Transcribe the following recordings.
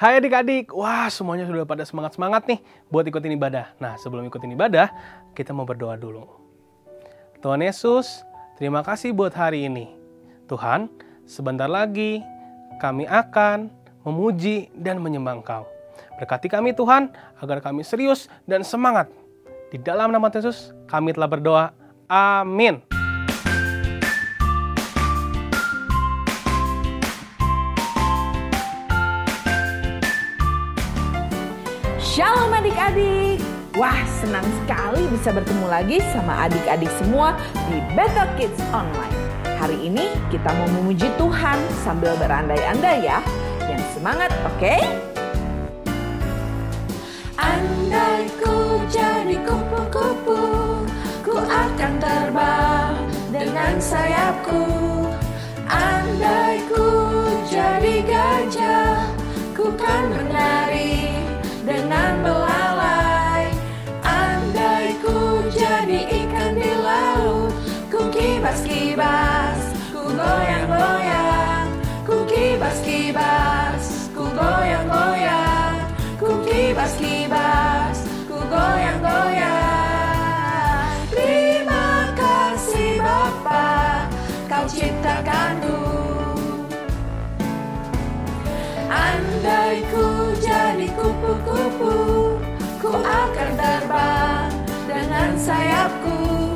Hai adik-adik, wah semuanya sudah pada semangat-semangat nih buat ikutin ibadah. Nah sebelum ikutin ibadah, kita mau berdoa dulu. Tuhan Yesus, terima kasih buat hari ini. Tuhan, sebentar lagi kami akan memuji dan menyembah Engkau. Berkati kami Tuhan, agar kami serius dan semangat. Di dalam nama Yesus, kami telah berdoa. Amin. Shalom adik-adik. Wah, senang sekali bisa bertemu lagi sama adik-adik semua di Better Kids Online. Hari ini kita mau memuji Tuhan sambil berandai-andai ya. Yang semangat, oke? Andai ku jadi kupu-kupu, ku akan terbang dengan sayapku. Andai ku jadi gajah, ku kan menari dengan belalai. Andai ku jadi ikan di laut, ku kibas-kibas, ku goyang-goyang. Ku kibas-kibas, ku goyang-goyang. Ku kibas-kibas, ku goyang-goyang. Terima kasih Bapa, Kau ciptakanku. Andai ku jadi kupu-kupu, ku akan terbang dengan sayapku.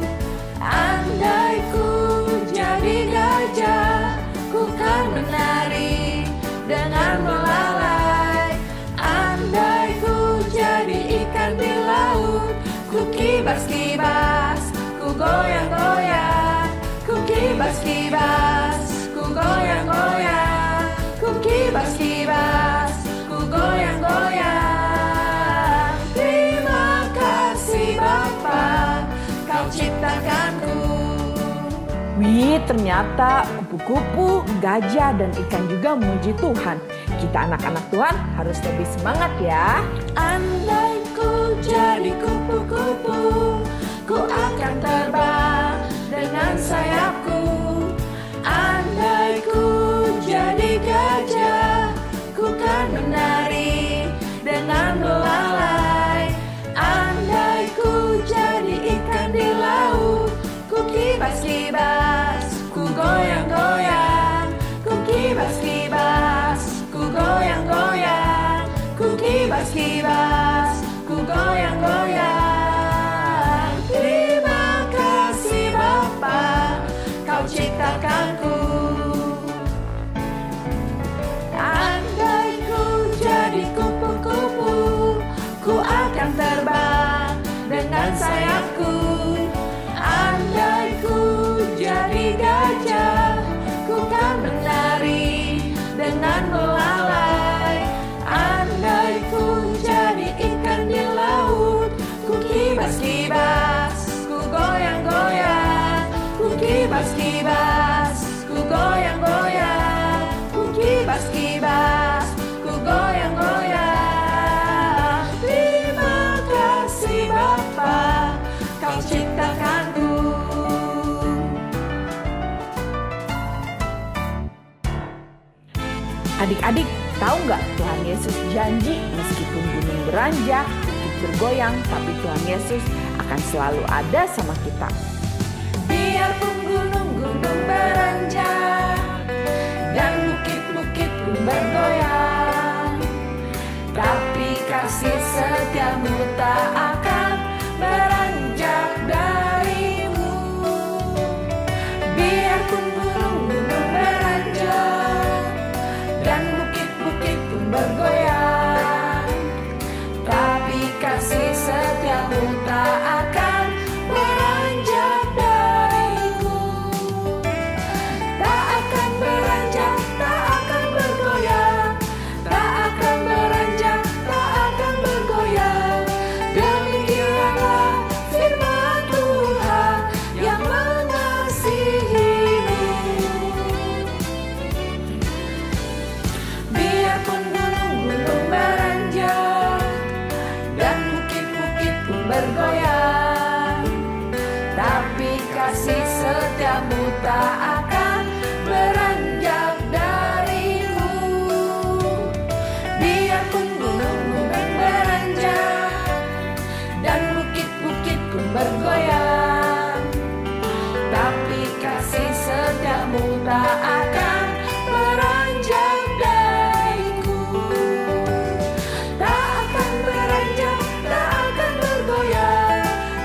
Andai ku jadi gajah, ku kan menari dengan belalai. Andai ku jadi ikan di laut, ku kibas-kibas, ku goyang-goyang. Ku kibas-kibas, ku goyang-goyang. Ku kibas-kibas, ku goyang-goyang. Terima kasih Bapa, Kau ciptakanku. Wih, ternyata kupu-kupu, gajah, dan ikan juga memuji Tuhan. Kita anak-anak Tuhan harus lebih semangat ya. Andai ku jadi kupu-kupu, ku akan terbang dengan sayapku. Andai ku jadi gajah, ku kan menari dengan belalai. Andai ku jadi ikan di laut, ku kibas-kibas, ku goyang-goyang. Ku kibas-kibas, ku goyang-goyang. Ku kibas-kibas, ku goyang-goyang. Terima kasih Bapa, Kau ciptakanku. Andai ku jadi kupu-kupu, ku akan terbang dengan sayapku. Andai ku jadi gajah, ku kan menari dengan belalai. Andai ku jadi ikan di laut, ku kibas-kibas, ku goyang-goyang. Ku kibas-kibas, ku goyang-goyang. Ku kibas-kibas, ku goyang-goyang. Terima kasih Bapa, Kau ciptakanku. Adik-adik, tahu nggak Tuhan Yesus janji meskipun gunung beranjak, bukit bergoyang, tapi Tuhan Yesus akan selalu ada sama kita. Biarpun gunung-gunung beranjak dan bukit-bukit pun bergoyang, tapi kasih setiamu tak akan beranjak darimu. Biarpun gunung-gunung beranjak dan bukit-bukit pun bergoyang, tapi kasih setiamu tak akan beranjak dariku. Tak akan beranjak, tak akan bergoyang. Tak akan beranjak, tak akan bergoyang. Demikianlah firman Tuhan yang mengasihimu. Biarpun gunung-gunung beranjak dan bukit-bukit pun bergoyang, tapi kasih setiamu tak akan beranjak dariku. Biar bergoyang, tapi kasih setiamu tak akan beranjak dariku. Tak akan beranjak, tak akan bergoyang,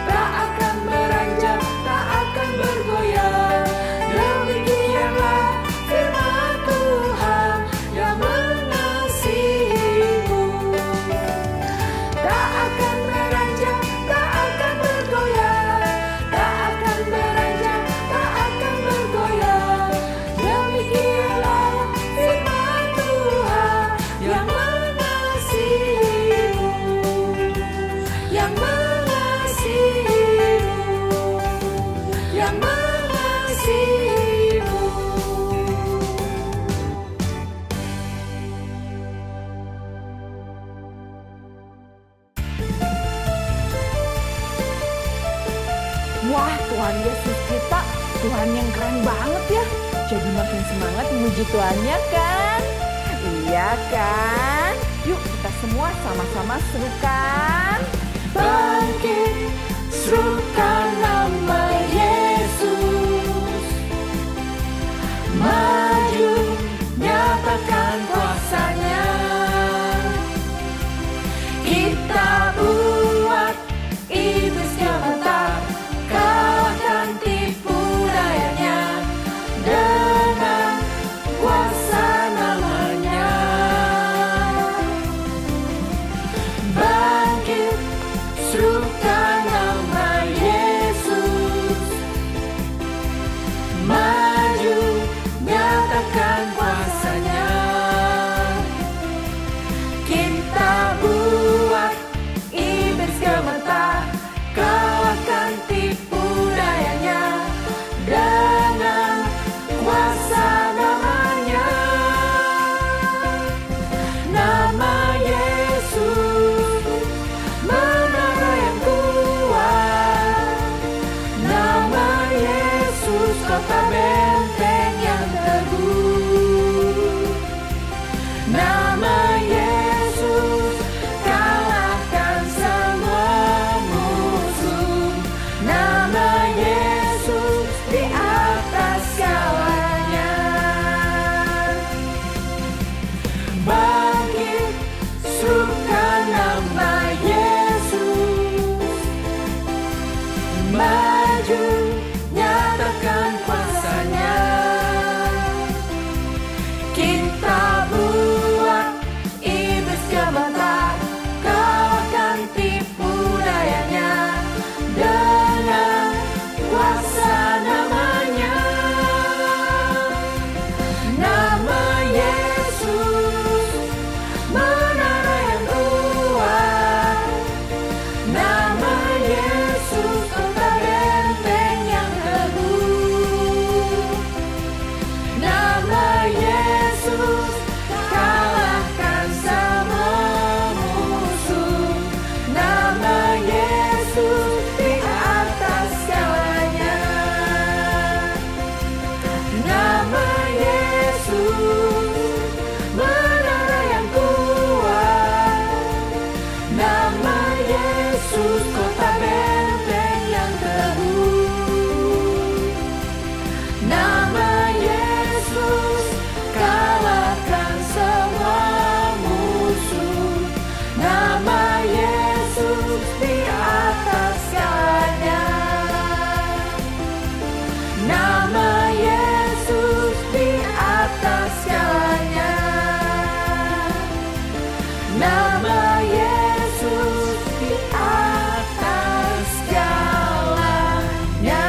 tak akan beranjak, tak akan bergoyang. Demikianlah firman Tuhan yang mengasihimu. Tak akan beranjak, tak akan bergoyang, tak akan beranjak, tak akan bergoyang. Demikianlah firman Tuhan yang mengasihimu, yang mengasihimu, yang mengasihimu. Wah, Tuhan Yesus kita, Tuhan yang keren banget ya. Jadi makin semangat memuji Tuhannya kan? Iya kan? Yuk kita semua sama-sama serukan. Bangkit, serukan nama Yesus. Maju, nyatakan kuasanya. Kita buat iblis gemetar, kalahkan tipu dayanya dengan kuasa namanya. Bangkit, serukan nama Yesus. Maju, nyatakan kuasanya. Kita buat iblis gemetar, kalahkan tipu dayanya dengan kuasa namanya. Nama Yesus, menara yang kuat. Nama Yesus, kota benteng yang teguh. Nama Yesus, kalahkan semua musuh. Nama Yesus di atas segalanya. Bangkit, serukan nama Yesus. Maju, nyatakan kuasanya. Kita buat iblis gemetar, kalahkan tipu dayanya dengan kuasa namanya. Nama Yesus, menara yang kuat. Nama Yesus, kota benteng yang teguh. Nama Yesus, kalahkan semua musuh. Nama Yesus di atas segalanya. Nama Yesus, menara yang kuat. Nama Yesus, kota benteng yang teguh. Nama Yesus, kalahkan semua musuh. Nama Yesus di atas segalanya. Nama Yesus di atas segalanya. Nama Yesus di atas segalanya.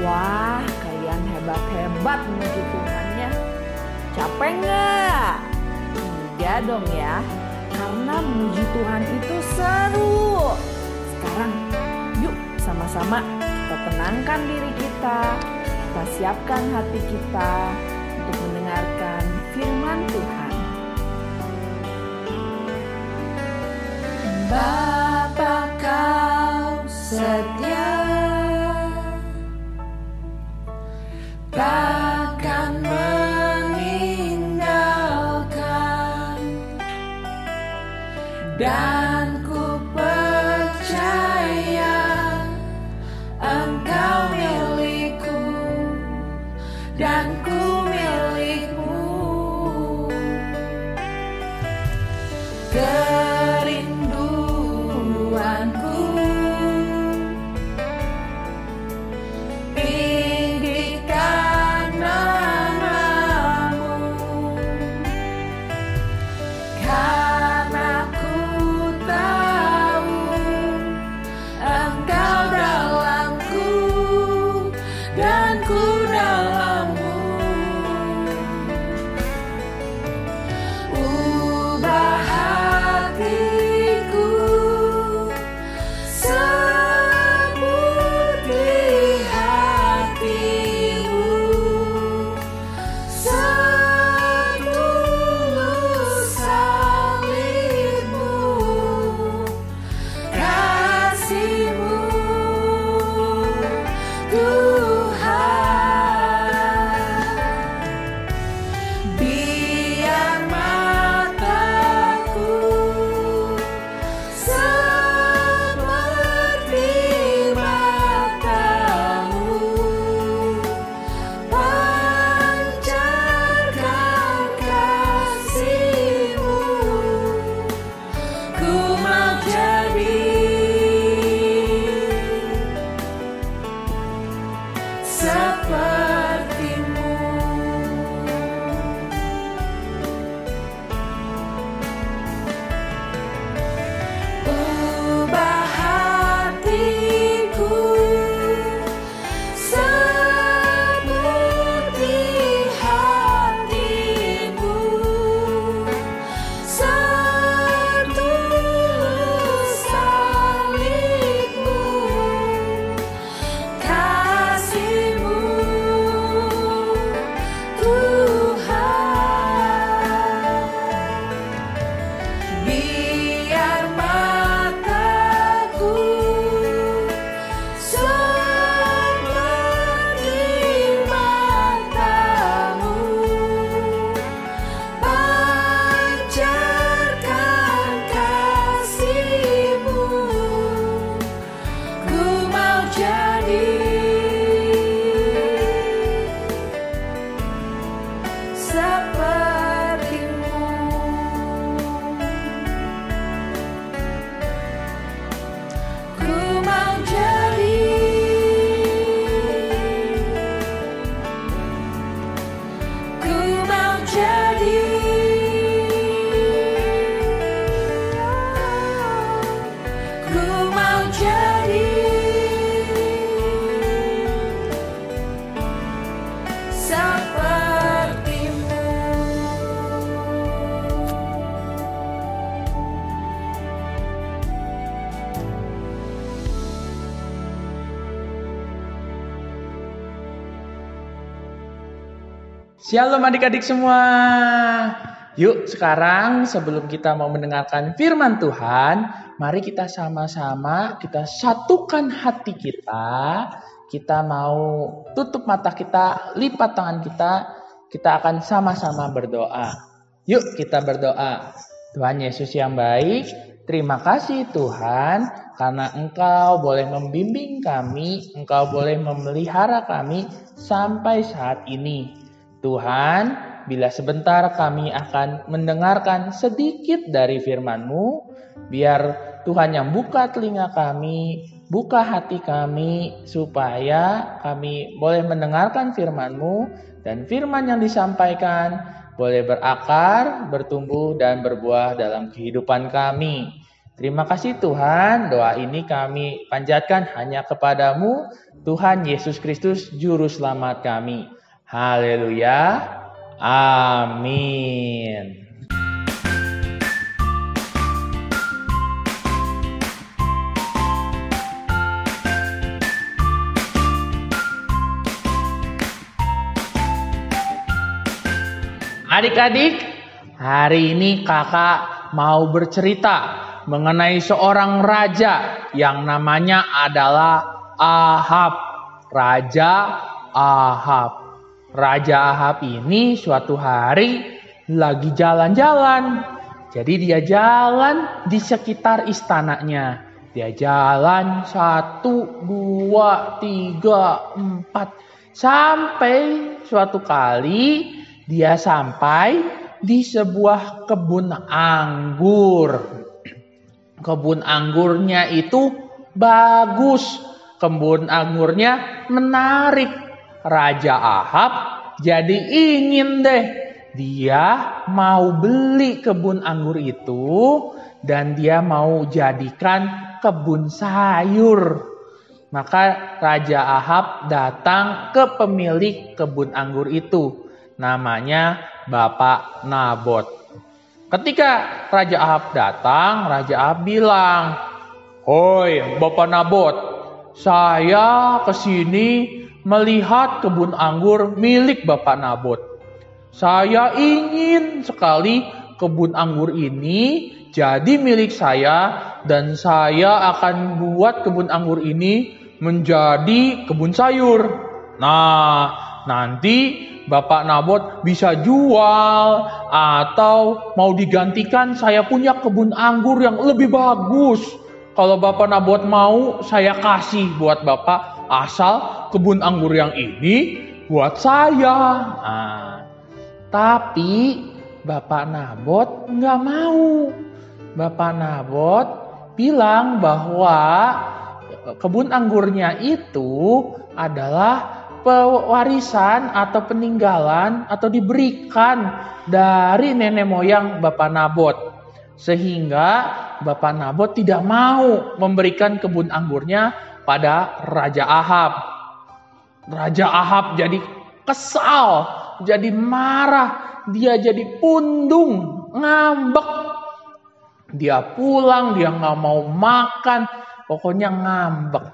Wah, kalian hebat-hebat memuji Tuhannya. Capek nggak? Enggak dong ya, karena memuji Tuhan itu seru. Sekarang, yuk sama-sama kita tenangkan diri kita siapkan hati kita untuk mendengarkan firman Tuhan. Bapa, Kau setia, takkan meninggalkan, dan ku percaya Engkau milikku dan ku milikmu. Kerinduanku tinggikan namamu, karena ku tahu Engkau dalamku dan ku dalammu. Ubah hatiku seperti hatimu, setulus salibmu, kasih-Mu Tuhan. Biar mataku seperti mata-Mu, pancarkan kasih-Mu. Ku mau jadi seperti-Mu. Ubah hatiku seperti hati-Mu, setulus salib-Mu, kasih-Mu Tuhan. Biar mataku seperti mata-Mu, pancarkan kasih-Mu. Ku mau jadi seperti-Mu. Ku mau jadi Ku mau jadi Ku mau jadi seperti-Mu. Shalom adik-adik semua. Yuk sekarang sebelum kita mau mendengarkan firman Tuhan, mari kita sama-sama kita satukan hati kita. Kita mau tutup mata kita, lipat tangan kita akan sama-sama berdoa. Yuk kita berdoa. Tuhan Yesus yang baik, terima kasih Tuhan karena Engkau boleh membimbing kami, Engkau boleh memelihara kami sampai saat ini. Tuhan, bila sebentar kami akan mendengarkan sedikit dari firman-Mu, biar Tuhan yang buka telinga kami, buka hati kami, supaya kami boleh mendengarkan firman-Mu, dan firman yang disampaikan boleh berakar, bertumbuh, dan berbuah dalam kehidupan kami. Terima kasih Tuhan, doa ini kami panjatkan hanya kepadamu, Tuhan Yesus Kristus, Juru Selamat kami. Haleluya. Amin. Adik-adik, hari ini kakak mau bercerita mengenai seorang raja yang namanya adalah Ahab. Raja Ahab. Raja Ahab ini suatu hari lagi jalan-jalan. Jadi dia jalan di sekitar istananya. Dia jalan 1, 2, 3, 4. Sampai suatu kali dia sampai di sebuah kebun anggur. Kebun anggurnya itu bagus. Kebun anggurnya menarik. Raja Ahab jadi ingin deh. Dia mau beli kebun anggur itu dan dia mau jadikan kebun sayur. Maka Raja Ahab datang ke pemilik kebun anggur itu. Namanya Bapak Nabot. Ketika Raja Ahab datang, Raja Ahab bilang, "Hoi Bapak Nabot, saya kesini melihat kebun anggur milik Bapak Nabot. Saya ingin sekali kebun anggur ini jadi milik saya dan saya akan buat kebun anggur ini menjadi kebun sayur. Nah, nanti Bapak Nabot bisa jual atau mau digantikan saya punya kebun anggur yang lebih bagus. Kalau Bapak Nabot mau, saya kasih buat Bapak asal kebun anggur yang ini buat saya." Nah, tapi Bapak Nabot nggak mau. Bapak Nabot bilang bahwa kebun anggurnya itu adalah pewarisan atau peninggalan atau diberikan dari nenek moyang Bapak Nabot. Sehingga Bapak Nabot tidak mau memberikan kebun anggurnya pada Raja Ahab. Raja Ahab jadi kesal, jadi marah, dia jadi pundung, ngambek. Dia pulang, dia nggak mau makan, pokoknya ngambek.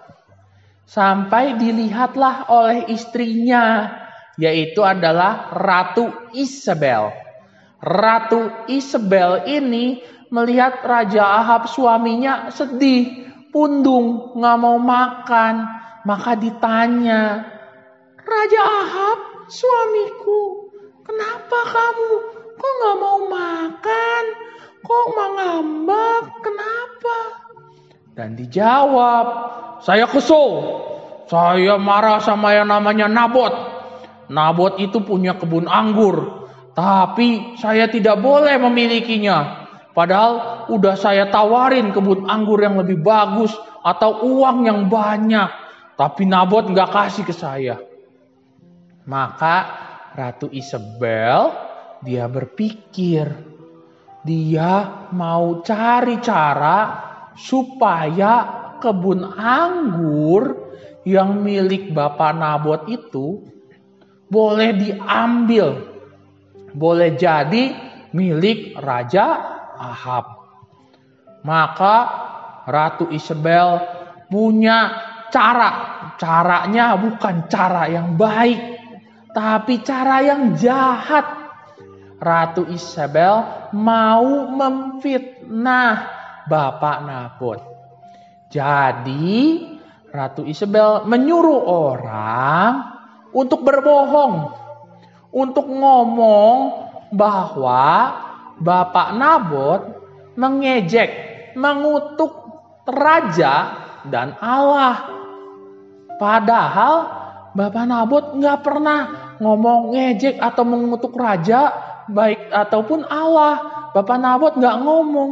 Sampai dilihatlah oleh istrinya, yaitu adalah Ratu Isabel. Ratu Isabel ini melihat Raja Ahab suaminya sedih, pundung, nggak mau makan. Maka ditanya, "Raja Ahab, suamiku, kenapa kamu? Kok nggak mau makan? Kok ngambek? Kenapa?" Dan dijawab, "Saya kesel. Saya marah sama yang namanya Nabot. Nabot itu punya kebun anggur. Tapi saya tidak boleh memilikinya. Padahal udah saya tawarin kebun anggur yang lebih bagus atau uang yang banyak. Tapi Nabot nggak kasih ke saya." Maka Ratu Isabel dia berpikir, dia mau cari cara supaya kebun anggur yang milik Bapak Nabot itu boleh diambil, boleh jadi milik Raja Ahab. Maka Ratu Isabel punya caranya bukan cara yang baik, tapi cara yang jahat. Ratu Isabel mau memfitnah Bapak Nabot. Jadi Ratu Isabel menyuruh orang untuk berbohong, untuk ngomong bahwa Bapak Nabot mengejek, mengutuk raja dan Allah. Padahal Bapak Nabot nggak pernah ngomong ngejek atau mengutuk raja, baik ataupun Allah. Bapak Nabot nggak ngomong,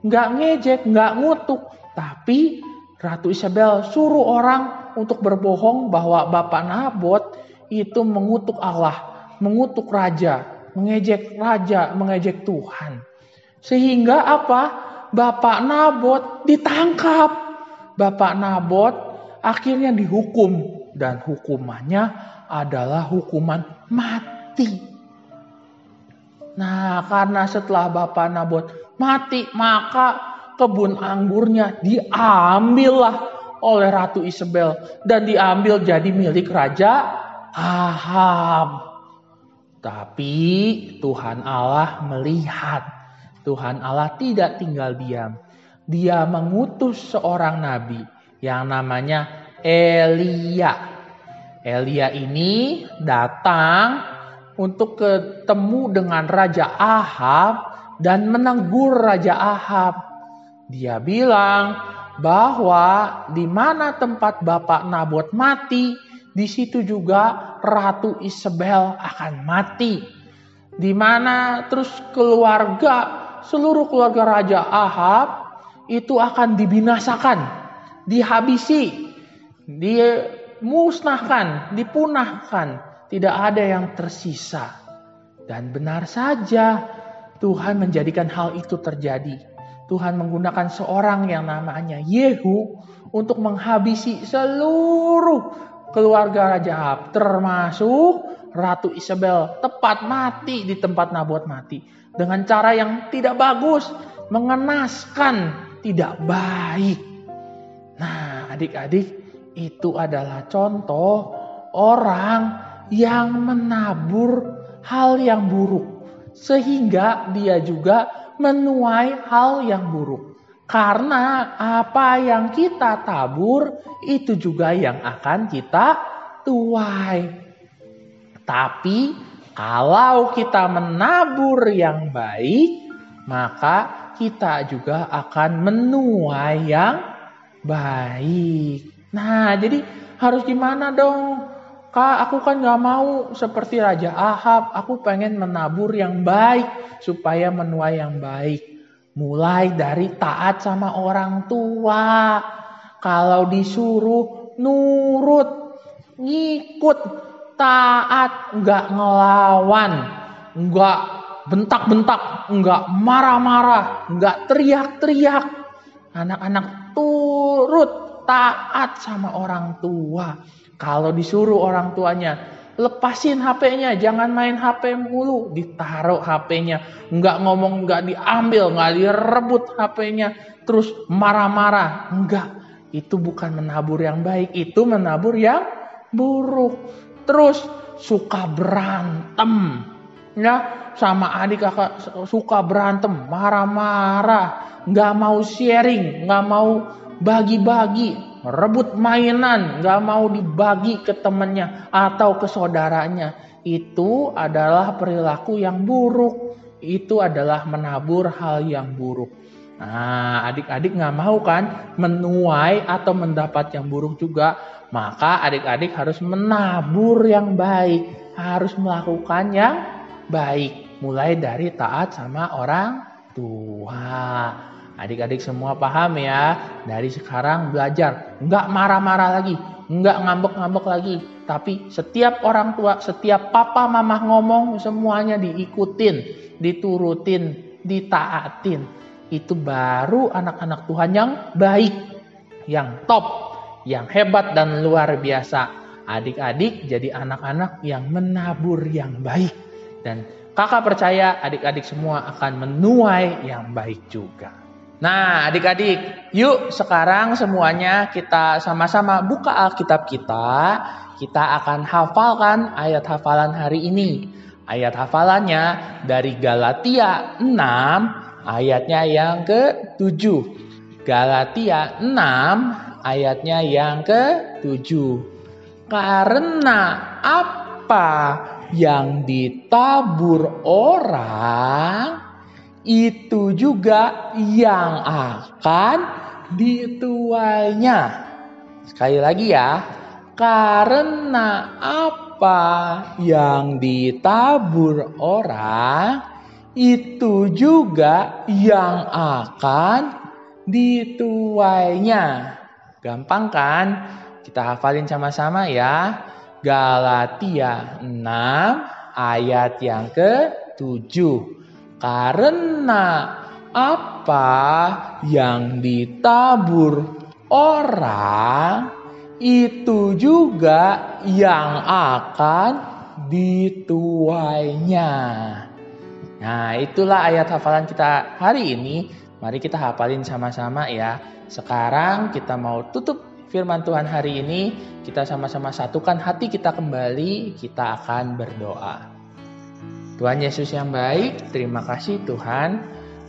nggak ngejek, nggak ngutuk. Tapi Ratu Isabel suruh orang untuk berbohong bahwa Bapak Nabot itu mengutuk Allah, mengutuk raja, mengejek Tuhan. Sehingga apa? Bapak Nabot ditangkap. Bapak Nabot akhirnya dihukum. Dan hukumannya adalah hukuman mati. Nah, karena setelah Bapak Nabot mati, maka kebun anggurnya diambillah oleh Ratu Isabel. Dan diambil jadi milik Raja Ahab. Tapi Tuhan Allah melihat. Tuhan Allah tidak tinggal diam. dia mengutus seorang nabi yang namanya Elia. Elia ini datang untuk ketemu dengan Raja Ahab dan menegur Raja Ahab. Dia bilang bahwa di mana tempat Bapak Nabot mati, di situ juga Ratu Isabel akan mati. Di mana terus seluruh keluarga Raja Ahab itu akan dibinasakan, dihabisi, dimusnahkan, dipunahkan. Tidak ada yang tersisa. Dan benar saja Tuhan menjadikan hal itu terjadi. Tuhan menggunakan seorang yang namanya Yehu untuk menghabisi seluruh keluarga Raja Ahab, termasuk Ratu Isabel, tepat mati di tempat Nabot mati. Dengan cara yang tidak bagus, mengenaskan, tidak baik. Nah, adik-adik, itu adalah contoh orang yang menabur hal yang buruk. Sehingga dia juga menuai hal yang buruk. Karena apa yang kita tabur, itu juga yang akan kita tuai. Tapi kalau kita menabur yang baik, maka kita juga akan menuai yang baik. Nah, jadi harus gimana dong? Kak, aku kan gak mau seperti Raja Ahab. Aku pengen menabur yang baik supaya menuai yang baik. Mulai dari taat sama orang tua. Kalau disuruh nurut, ngikut, taat, gak ngelawan, gak bentak-bentak, gak marah-marah, gak teriak-teriak. Anak-anak turut taat sama orang tua. Kalau disuruh orang tuanya, lepasin HP-nya, jangan main HP mulu. Ditaruh HP-nya, nggak ngomong, nggak diambil, nggak direbut HP-nya. Terus marah-marah. Enggak, itu bukan menabur yang baik, itu menabur yang buruk. Terus suka berantem. Ya, sama adik kakak suka berantem, marah-marah. Nggak mau sharing, nggak mau bagi-bagi. Rebut mainan, gak mau dibagi ke temannya atau ke saudaranya. Itu adalah perilaku yang buruk. Itu adalah menabur hal yang buruk. Nah, adik-adik gak mau kan menuai atau mendapat yang buruk juga. Maka adik-adik harus menabur yang baik. Harus melakukan yang baik. Mulai dari taat sama orang tua. Adik-adik semua paham ya, dari sekarang belajar. Enggak marah-marah lagi, enggak ngambek-ngambek lagi. Tapi setiap orang tua, setiap papa mama ngomong, semuanya diikutin, diturutin, ditaatin. Itu baru anak-anak Tuhan yang baik, yang top, yang hebat dan luar biasa. Adik-adik jadi anak-anak yang menabur yang baik. Dan kakak percaya adik-adik semua akan menuai yang baik juga. Nah, adik-adik, yuk sekarang semuanya kita sama-sama buka Alkitab kita. Kita akan hafalkan ayat hafalan hari ini. Ayat hafalannya dari Galatia 6 ayatnya yang ke-7. Galatia 6 ayatnya yang ke-7. Karena apa yang ditabur orang, itu juga yang akan dituainya. Sekali lagi ya. Karena apa yang ditabur orang, itu juga yang akan dituainya. Gampang kan? Kita hafalin sama-sama ya. Galatia 6 ayat yang ke-7. Karena apa yang ditabur orang, itu juga yang akan dituainya. Nah, itulah ayat hafalan kita hari ini. Mari kita hafalin sama-sama ya. Sekarang kita mau tutup firman Tuhan hari ini. Kita sama-sama satukan hati kita kembali. Kita akan berdoa. Tuhan Yesus yang baik, terima kasih Tuhan.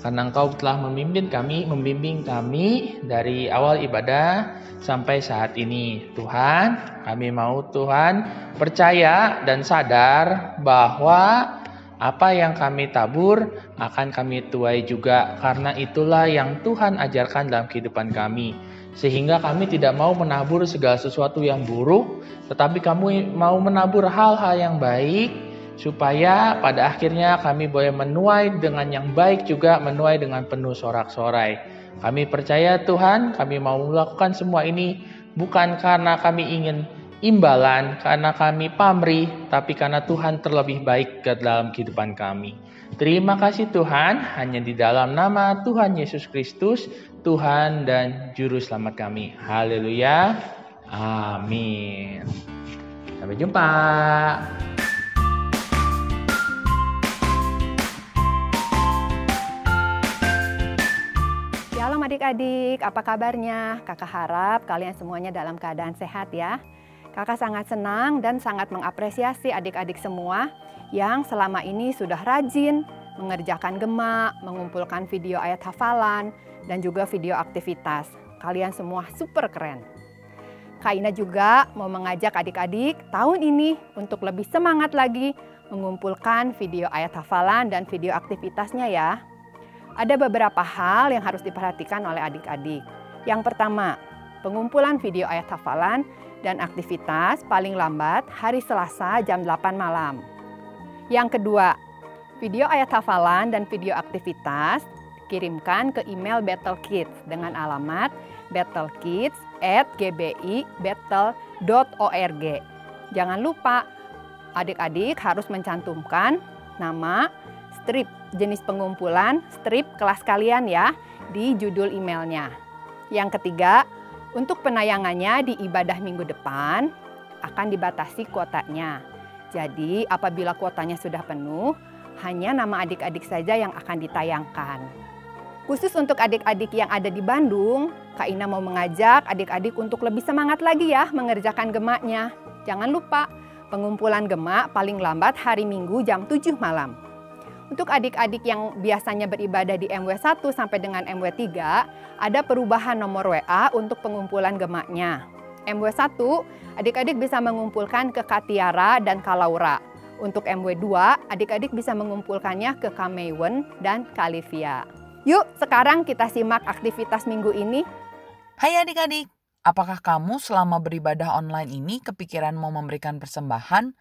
karena Engkau telah membimbing kami dari awal ibadah sampai saat ini. Tuhan, kami mau Tuhan percaya dan sadar bahwa apa yang kami tabur akan kami tuai juga, karena itulah yang Tuhan ajarkan dalam kehidupan kami. Sehingga kami tidak mau menabur segala sesuatu yang buruk, tetapi kami mau menabur hal-hal yang baik, supaya pada akhirnya kami boleh menuai dengan yang baik juga, menuai dengan penuh sorak-sorai. Kami percaya Tuhan, kami mau melakukan semua ini bukan karena kami ingin imbalan, karena kami pamrih, tapi karena Tuhan terlebih baik ke dalam kehidupan kami. Terima kasih Tuhan, hanya di dalam nama Tuhan Yesus Kristus, Tuhan dan Juru Selamat kami. Haleluya. Amin. Sampai jumpa. Shalom adik-adik, apa kabarnya? Kakak harap kalian semuanya dalam keadaan sehat ya. Kakak sangat senang dan sangat mengapresiasi adik-adik semua yang selama ini sudah rajin mengerjakan gema, mengumpulkan video ayat hafalan, dan juga video aktivitas. Kalian semua super keren. Kak Ina juga mau mengajak adik-adik tahun ini untuk lebih semangat lagi mengumpulkan video ayat hafalan dan video aktivitasnya ya. Ada beberapa hal yang harus diperhatikan oleh adik-adik. Yang pertama, pengumpulan video ayat hafalan dan aktivitas paling lambat hari Selasa jam 8 malam. Yang kedua, video ayat hafalan dan video aktivitas kirimkan ke email Battle Kids dengan alamat battlekids@gbi.battle.org. Jangan lupa, adik-adik harus mencantumkan nama, strip jenis pengumpulan, strip kelas kalian ya di judul emailnya. Yang ketiga, untuk penayangannya di ibadah minggu depan akan dibatasi kuotanya. Jadi apabila kuotanya sudah penuh, hanya nama adik-adik saja yang akan ditayangkan. Khusus untuk adik-adik yang ada di Bandung, Kak Ina mau mengajak adik-adik untuk lebih semangat lagi ya mengerjakan gemanya. Jangan lupa, pengumpulan gema paling lambat hari Minggu jam 7 malam. Untuk adik-adik yang biasanya beribadah di MW1 sampai dengan MW3, ada perubahan nomor WA untuk pengumpulan gemanya. MW1, adik-adik bisa mengumpulkan ke Kak Tiara dan Kak Laura. Untuk MW2, adik-adik bisa mengumpulkannya ke Kak Maywen dan Kak Livia. Yuk, sekarang kita simak aktivitas minggu ini. Hai adik-adik, apakah kamu selama beribadah online ini kepikiran mau memberikan persembahan,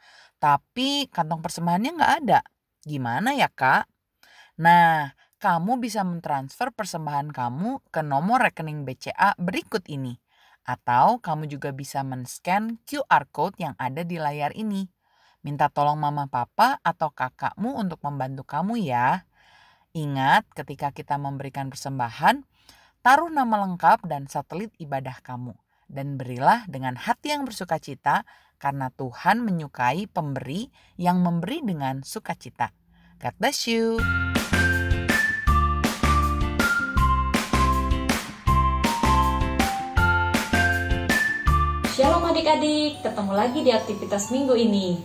tapi kantong persembahannya nggak ada? Gimana ya Kak? Nah, kamu bisa mentransfer persembahan kamu ke nomor rekening BCA berikut ini. Atau kamu juga bisa men-scan QR Code yang ada di layar ini. Minta tolong mama papa atau kakakmu untuk membantu kamu ya. Ingat, ketika kita memberikan persembahan, taruh nama lengkap dan satelit ibadah kamu. Dan berilah dengan hati yang bersukacita, karena Tuhan menyukai pemberi yang memberi dengan sukacita. God bless you. Shalom adik-adik, ketemu lagi di aktivitas minggu ini.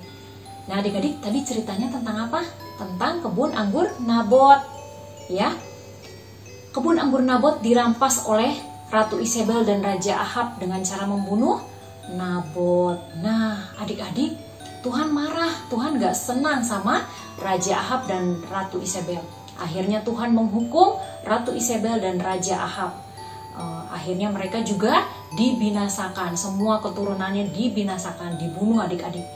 Nah adik-adik, tadi ceritanya tentang apa? Tentang kebun anggur Nabot. Ya, kebun anggur Nabot dirampas oleh Ratu Isabel dan Raja Ahab dengan cara membunuh Nabot. Nah adik-adik, Tuhan marah, Tuhan gak senang sama Raja Ahab dan Ratu Isabel. Akhirnya Tuhan menghukum Ratu Isabel dan Raja Ahab. Akhirnya mereka juga dibinasakan, semua keturunannya dibinasakan, dibunuh adik-adik.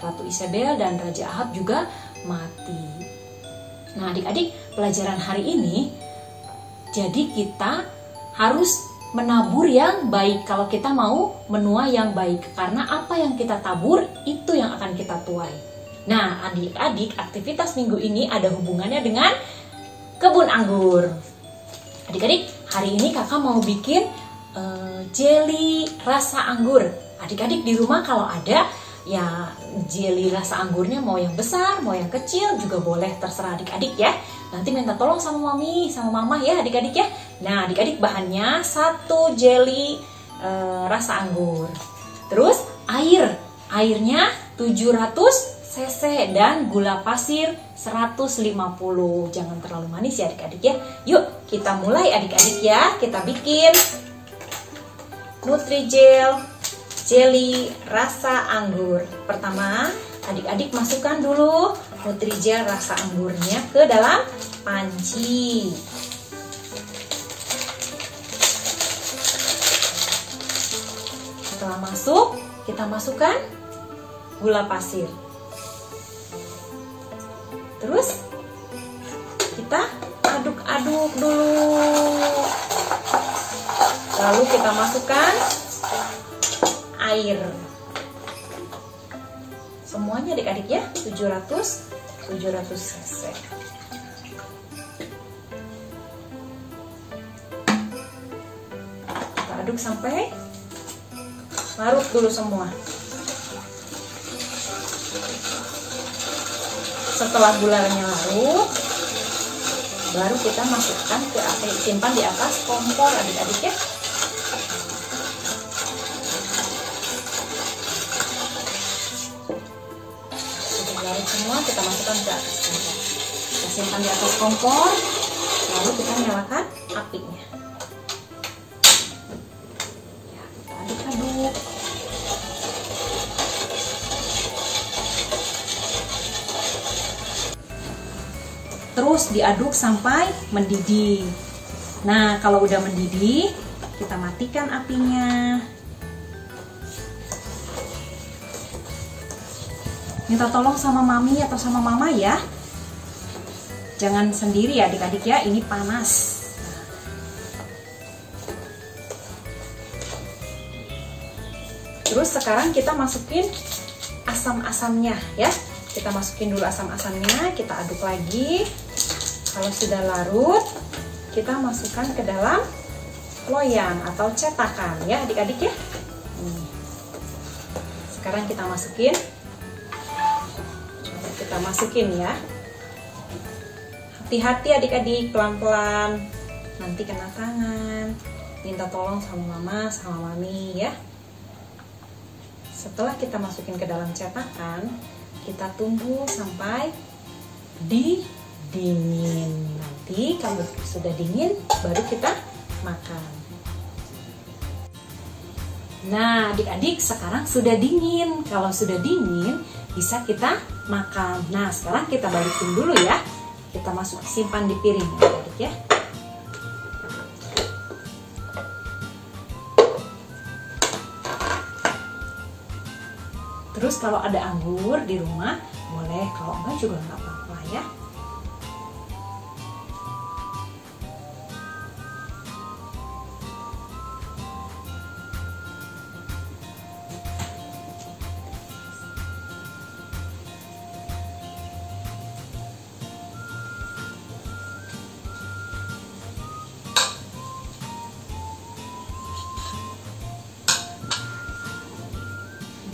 Ratu Isabel dan Raja Ahab juga mati. Nah adik-adik, pelajaran hari ini, jadi kita harus menabur yang baik kalau kita mau menuai yang baik. Karena apa yang kita tabur, itu yang akan kita tuai. Nah adik-adik, aktivitas minggu ini ada hubungannya dengan kebun anggur. Adik-adik, hari ini kakak mau bikin jelly rasa anggur. Adik-adik di rumah kalau ada, ya jelly rasa anggurnya mau yang besar, mau yang kecil juga boleh, terserah adik-adik ya. Nanti minta tolong sama mami, sama mama ya adik-adik ya. Nah adik-adik bahannya 1 jelly rasa anggur. Terus airnya 750 cc dan gula pasir 150. Jangan terlalu manis ya adik-adik ya. Yuk kita mulai adik-adik ya. Kita bikin Nutrijel jelly rasa anggur. Pertama, adik-adik masukkan dulu Nutrijel rasa anggurnya ke dalam panci. Setelah masuk, kita masukkan gula pasir. Terus kita aduk-aduk dulu. Lalu kita masukkan air. Semuanya adik-adik ya, 700 cc. Kita aduk sampai larut dulu semua. Setelah gulanya larut, baru kita masukkan ke api, simpan di atas kompor adik-adik ya. Sudah larut semua, kita masukkan ke atas kompor. Kita simpan di atas kompor, lalu kita nyalakan apinya. Ya, kita aduk-aduk. Terus diaduk sampai mendidih. Nah, kalau udah mendidih, kita matikan apinya. Minta tolong sama mami atau sama mama ya. Jangan sendiri ya adik-adik ya, ini panas. Terus sekarang kita masukin asam-asamnya ya. Kita masukin dulu asam-asamnya, kita aduk lagi. Kalau sudah larut, kita masukkan ke dalam loyang atau cetakan ya adik-adik ya. Sekarang kita masukin. Coba kita masukin ya. Hati-hati adik-adik, pelan-pelan. Nanti kena tangan. Minta tolong sama mama, sama mami ya. Setelah kita masukin ke dalam cetakan, kita tunggu sampai dingin. Nanti kalau sudah dingin baru kita makan. Nah adik-adik sekarang sudah dingin. Kalau sudah dingin bisa kita makan. Nah sekarang kita balikin dulu ya. Kita simpan di piring adik-adik ya. Terus kalau ada anggur di rumah boleh, kalau enggak juga nggak apa-apa ya.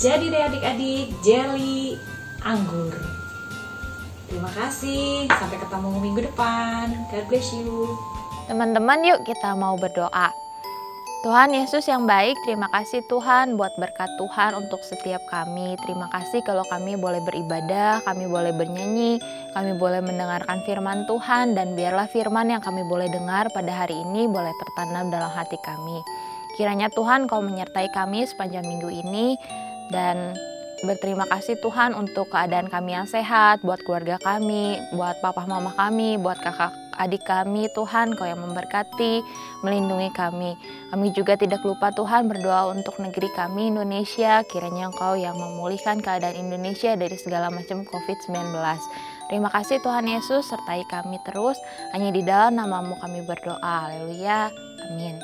Jadi deh adik-adik, jelly anggur. Terima kasih, sampai ketemu minggu depan. God bless you. Teman-teman yuk kita mau berdoa. Tuhan Yesus yang baik, terima kasih Tuhan buat berkat Tuhan untuk setiap kami. Terima kasih kalau kami boleh beribadah, kami boleh bernyanyi, kami boleh mendengarkan firman Tuhan, dan biarlah firman yang kami boleh dengar pada hari ini boleh tertanam dalam hati kami. Kiranya Tuhan Kau menyertai kami sepanjang minggu ini, dan berterima kasih Tuhan untuk keadaan kami yang sehat, buat keluarga kami, buat papa mama kami, buat kakak adik kami. Tuhan Kau yang memberkati, melindungi kami. Kami juga tidak lupa Tuhan berdoa untuk negeri kami Indonesia. Kiranya Engkau yang memulihkan keadaan Indonesia dari segala macam COVID-19. Terima kasih Tuhan Yesus, sertai kami terus. Hanya di dalam nama-Mu kami berdoa. Haleluya. Amin.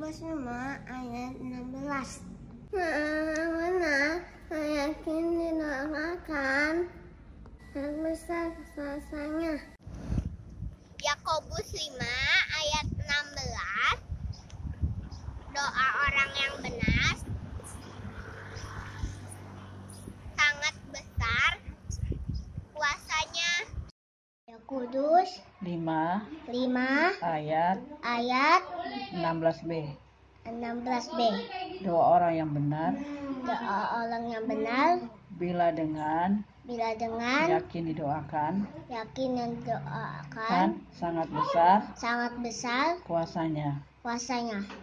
Yakobus 5 ayat 16. Benar, yakin didoakan sangat besar kuasanya. Yakobus 5 ayat 16. Doa orang yang benar sangat besar kuasanya. Yakobus 5 ayat ayat 16b. 16b. Doa orang yang benar Doa orang yang benar bila dengan yakin didoakan yang didoakan kan sangat besar kuasanya.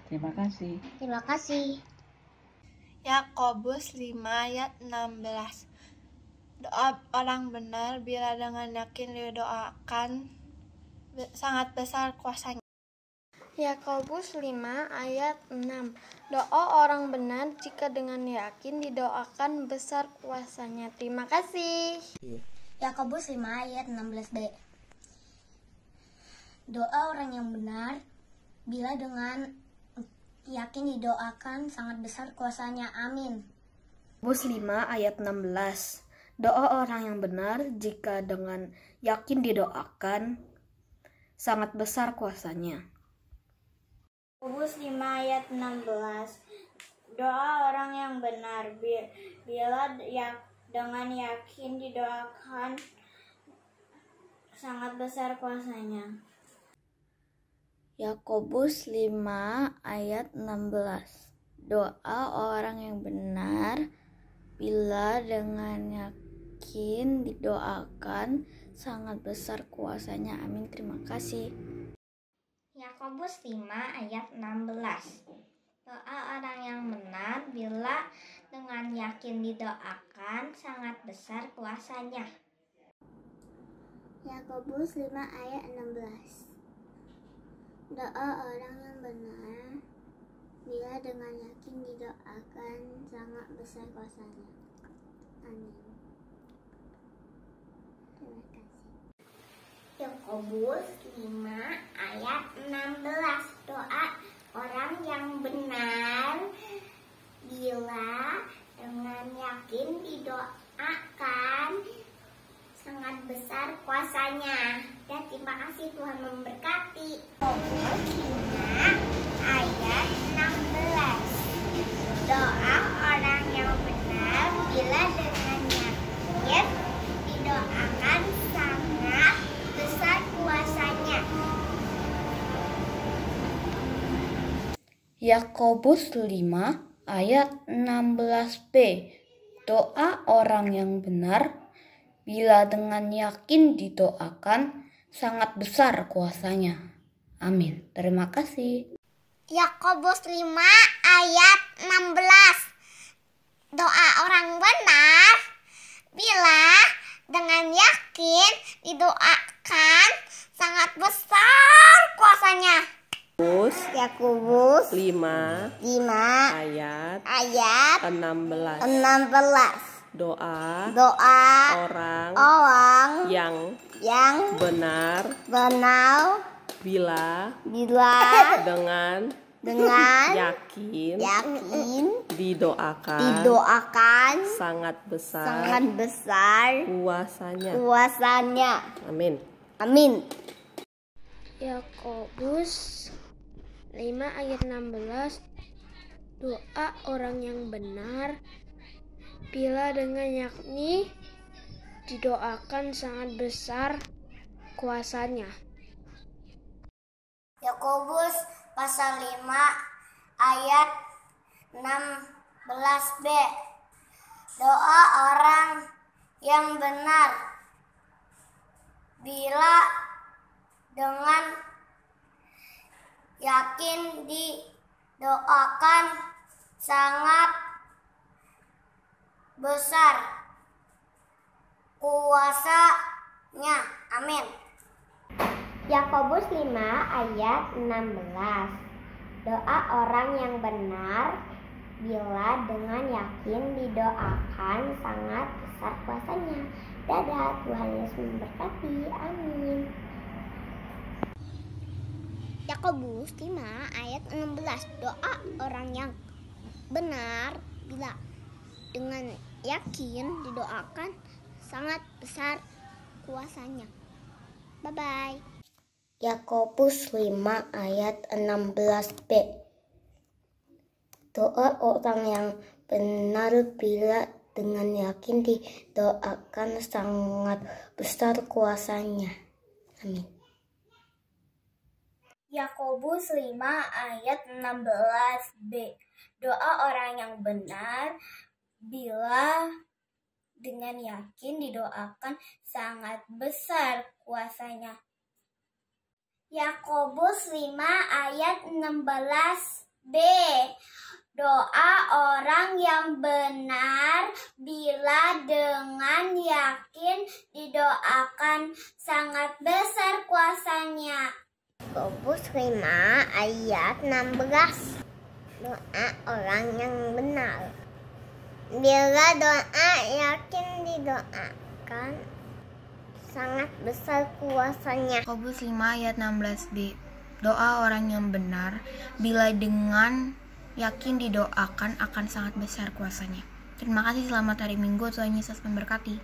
Terima kasih. Terima kasih. Yakobus 5 ayat 16. Doa orang benar bila dengan yakin didoakan sangat besar kuasanya. Yakobus 5 ayat 6. Doa orang benar jika dengan yakin didoakan besar kuasanya. Terima kasih. Yakobus 5 ayat 16b. Doa orang yang benar bila dengan yakin didoakan sangat besar kuasanya. Amin. Yakobus 5 ayat 16. Doa orang yang benar jika dengan yakin didoakan sangat besar kuasanya. Yakobus 5 ayat 16. Doa orang yang benar bila dengan yakin didoakan sangat besar kuasanya. Yakobus 5 ayat 16. Doa orang yang benar bila dengan yakin didoakan sangat besar kuasanya. Amin. Terima kasih. Yakobus 5 ayat 16. Doa orang yang benar bila dengan yakin didoakan sangat besar kuasanya. Yakobus 5 ayat 16. Doa orang yang benar bila dengan yakin didoakan sangat besar kuasanya. Amin. Terima kasih. Yakobus 5 ayat 16. Doa orang yang benar bila dengan yakin didoakan sangat besar kuasanya. Dan terima kasih, Tuhan memberkati. Yakobus 5 ayat 16. Doa orang yang benar bila dengan yakin didoakan sangat besar kuasanya. Yakobus 5 ayat 16b. Doa orang yang benar bila dengan yakin didoakan sangat besar kuasanya. Amin. Terima kasih. Yakobus 5 ayat 16. Doa orang benar bila dengan yakin didoakan sangat besar kuasanya. Yakobus 5 ayat 16. Doa orang yang benar bila dengan yakin didoakan sangat besar kuasanya. Amin. Yakobus 5 ayat 16. Doa orang yang benar bila dengan yakin didoakan sangat besar kuasanya. Yakobus pasal 5 ayat 16b. Doa orang yang benar bila dengan yakin didoakan sangat besar kuasanya. Amin. Yakobus 5 ayat 16. Doa orang yang benar bila dengan yakin didoakan sangat besar kuasanya. Dadah, Tuhan Yesus memberkati. Amin. Yakobus 5 ayat 16. 16. Doa orang yang benar bila dengan yakin didoakan sangat besar kuasanya. Bye-bye. Yakobus 5 ayat 16b. Doa orang yang benar bila dengan yakin didoakan sangat besar kuasanya. Amin. Yakobus 5 ayat 16b. Doa orang yang benar bila dengan yakin didoakan sangat besar kuasanya. Yakobus 5 ayat 16b. Doa orang yang benar bila dengan yakin didoakan sangat besar kuasanya. Yakobus 5 ayat 16. Doa orang yang benar bila doa yakin didoakan sangat besar kuasanya. Yakobus 5 ayat 16b. Doa orang yang benar bila dengan yakin didoakan akan sangat besar kuasanya. Terima kasih, selamat hari Minggu, Tuhan Yesus memberkati.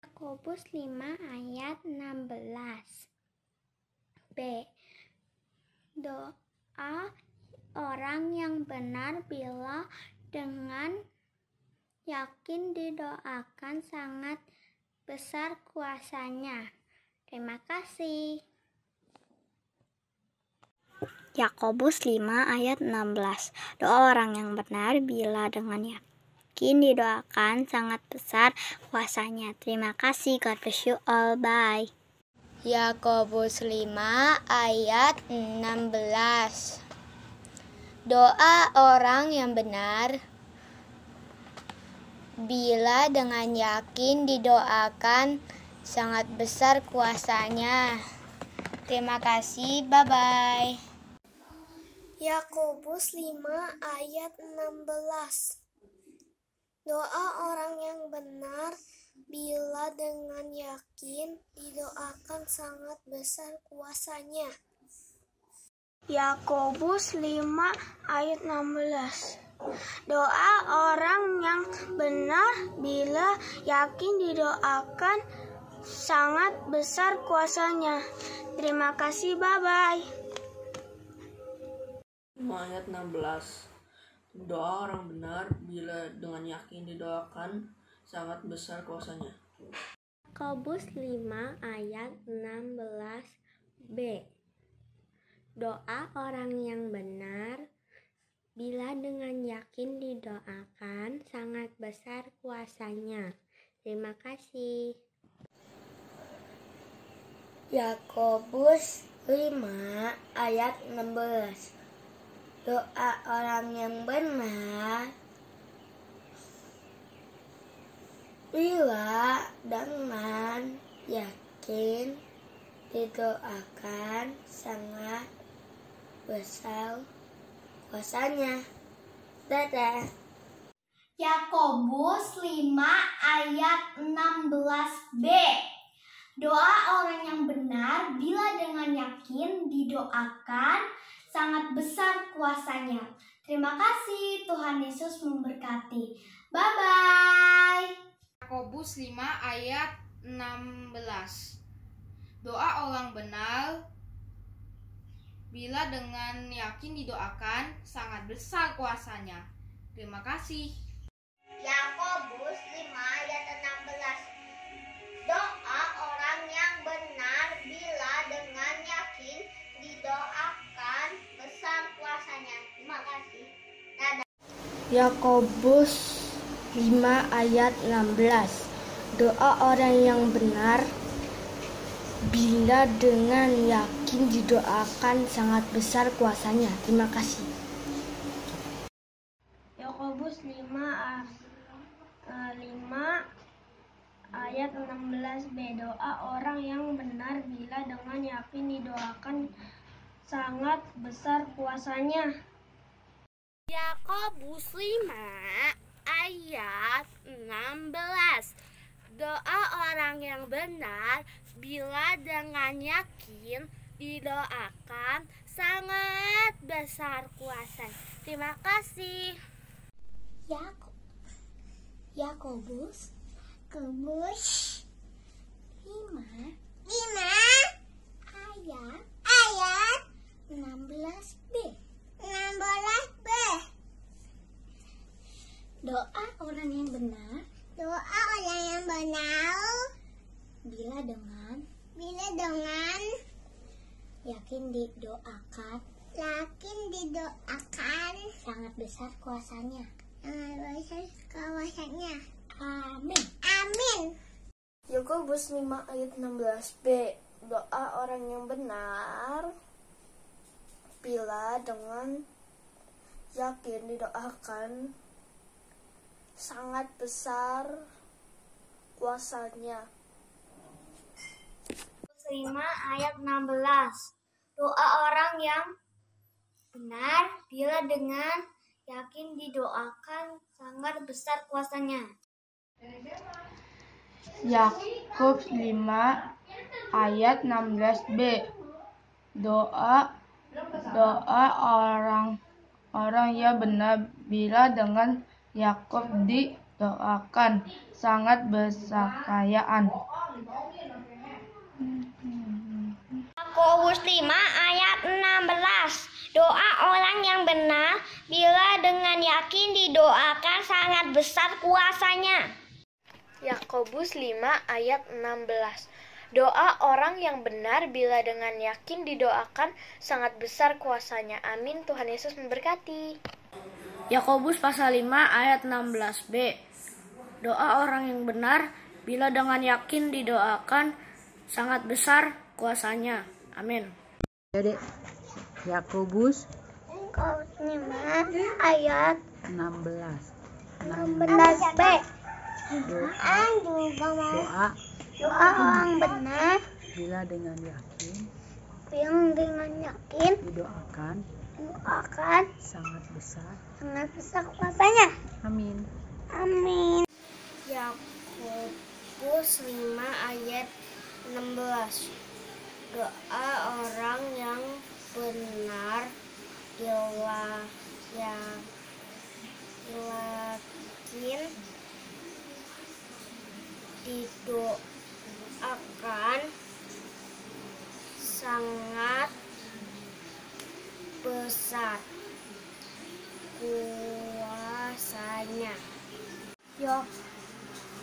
Yakobus 5 ayat 16b. Doa orang yang benar bila dengan yakin didoakan sangat besar kuasanya. Terima kasih. Yakobus 5 ayat 16. Doa orang yang benar bila dengan yakin didoakan sangat besar kuasanya. Terima kasih. God bless you all. Bye. Yakobus 5 ayat 16. Doa orang yang benar bila dengan yakin didoakan sangat besar kuasanya. Terima kasih, bye-bye. Yakobus 5 ayat 16. Doa orang yang benar bila dengan yakin didoakan sangat besar kuasanya. Yakobus 5 ayat 16. Doa orang yang benar bila yakin didoakan sangat besar kuasanya. Terima kasih, bye-bye. Ayat 16. Doa orang benar bila dengan yakin didoakan sangat besar kuasanya. Yakobus 5 ayat 16b. Doa orang yang benar bila dengan yakin didoakan sangat besar kuasanya. Terima kasih. Yakobus 5 ayat 16. Doa orang yang benar bila dengan yakin didoakan sangat besar kuasanya. Dadah. Yakobus 5 ayat 16b. Doa orang yang benar bila dengan yakin didoakan sangat besar kuasanya. Terima kasih, Tuhan Yesus memberkati. Bye-bye. Yakobus 5 ayat 16. Doa orang benar bila dengan yakin didoakan sangat besar kuasanya. Terima kasih. Yakobus 5 ayat 16. Doa orang yang benar bila dengan yakin didoakan besar kuasanya. Terima kasih. Dadah. Yakobus 5 ayat 16. Doa orang yang benar bila dengan yakin didoakan sangat besar kuasanya. Terima kasih. Yakobus 5 ayat 16b. Doa orang yang benar bila dengan yakin didoakan sangat besar kuasanya. Yakobus 5 ayat 16. Doa orang yang benar bila dengan yakin didoakan sangat besar kuasa. Terima kasih. Yakobus 5 ayat 16b. Doa orang yang benar bila dengan yakin didoakan sangat besar kuasanya. Amin. Yakobus 5 ayat 16b. Doa orang yang benar bila dengan yakin didoakan sangat besar kuasanya. 5 ayat 16. Doa orang yang benar bila dengan yakin didoakan sangat besar kuasanya. Yakobus 5 ayat 16b. Doa orang yang benar bila dengan yakin didoakan sangat besar kekayaan. Yakobus 5 ayat 16. Doa orang yang benar bila dengan yakin didoakan sangat besar kuasanya. Yakobus 5 ayat 16. Doa orang yang benar bila dengan yakin didoakan sangat besar kuasanya. Amin. Tuhan Yesus memberkati. Yakobus pasal 5 ayat 16b. Doa orang yang benar bila dengan yakin didoakan sangat besar kuasanya. Amin. Yakobus 5 ayat 16b. Doa orang benar bila dengan yakin didoakan sangat besar kuasanya. Amin. Yakobus 5 ayat 16. Doa orang yang benar bila yakin didoakan sangat besar kuasanya.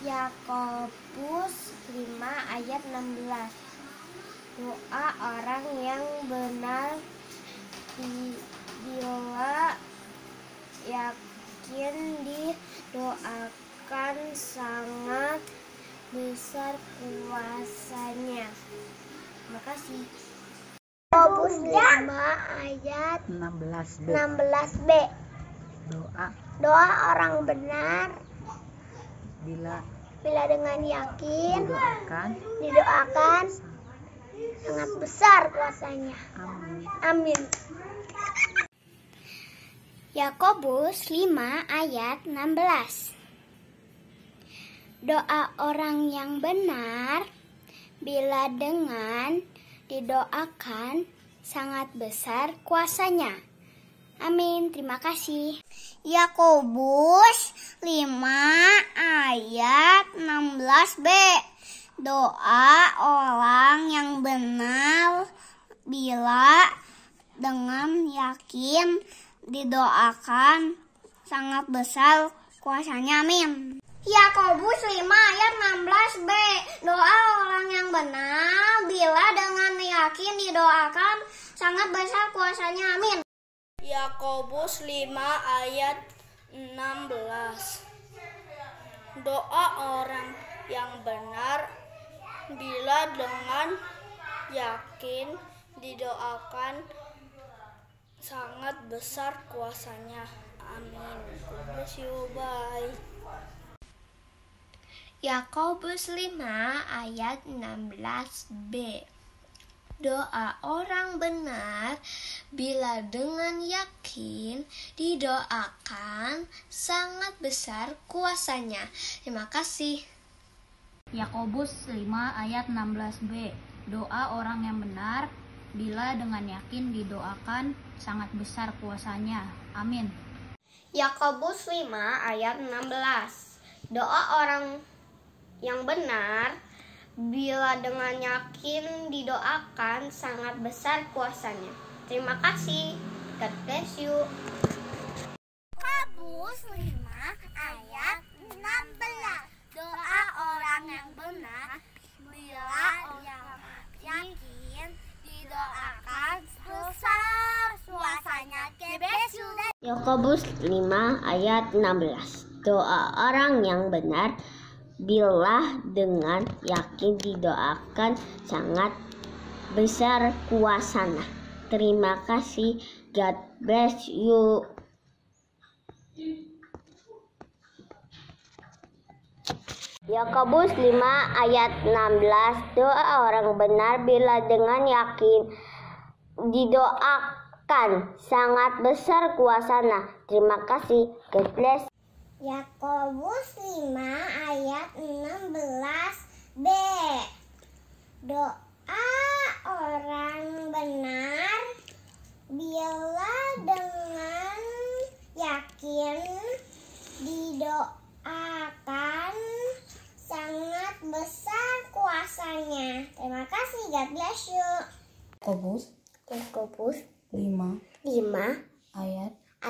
Yakobus 5 ayat 16. Doa orang yang benar bila yakin didoakan sangat besar kuasanya. Terima kasih. Yakobus 5 ayat 16b. Doa orang benar bila dengan yakin didoakan sangat besar kuasanya. Amin. Yakobus 5 ayat 16. Doa orang yang benar bila dengan didoakan sangat besar kuasanya. Amin. Terima kasih. Yakobus 5 ayat 16b. Doa orang yang benar bila dengan yakin didoakan sangat besar kuasanya. Amin. Yakobus 5 ayat 16b. Doa orang yang benar bila dengan yakin didoakan sangat besar kuasanya. Amin. Yakobus 5 ayat 16. Doa orang yang benar bila dengan yakin didoakan sangat besar kuasanya. Amin. God bless you. Bye. Yakobus 5 ayat 16b. Doa orang benar bila dengan yakin didoakan sangat besar kuasanya. Terima kasih. Yakobus 5 ayat 16b. Doa orang yang benar bila dengan yakin didoakan sangat besar kuasanya. Amin. Yakobus 5 ayat 16. Doa orang yang benar bila dengan yakin didoakan sangat besar kuasanya. Terima kasih. God bless you. Yakobus 5 ayat 16. Doa orang yang benar bila yakin didoakan besar kuasanya. Yakobus 5 ayat 16. Doa orang yang benar bila dengan yakin didoakan sangat besar kuasanya. Terima kasih. God bless you. Yakobus 5 ayat 16. Doa orang benar bila dengan yakin didoakan sangat besar kuasanya. Terima kasih. God bless. Yakobus 5 ayat 16b. Doa orang benar bila dengan yakin didoakan sangat besar kuasanya. Terima kasih. God bless you. Yakobus 5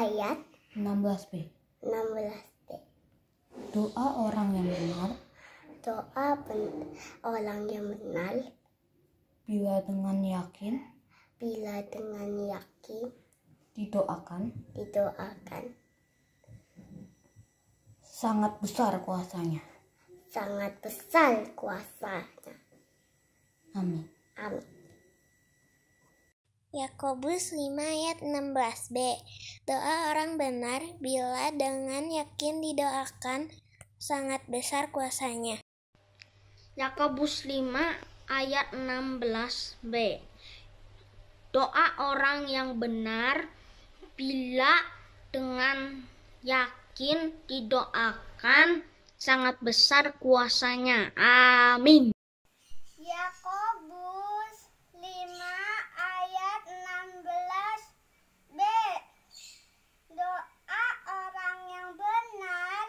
ayat 16b. Doa orang yang benar bila dengan yakin didoakan sangat besar kuasanya. Amin. Yakobus 5 ayat 16b. Doa orang benar bila dengan yakin didoakan sangat besar kuasanya. Yakobus 5 ayat 16b. Doa orang yang benar bila dengan yakin didoakan sangat besar kuasanya. Amin. Yakobus 5 ayat 16b. Doa orang yang benar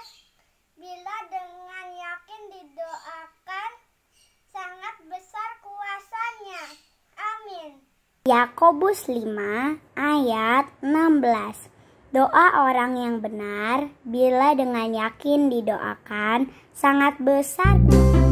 bila dengan yakin didoakan sangat besar kuasanya. Amin. Yakobus 5 ayat 16. Doa orang yang benar bila dengan yakin didoakan sangat besar kuasanya.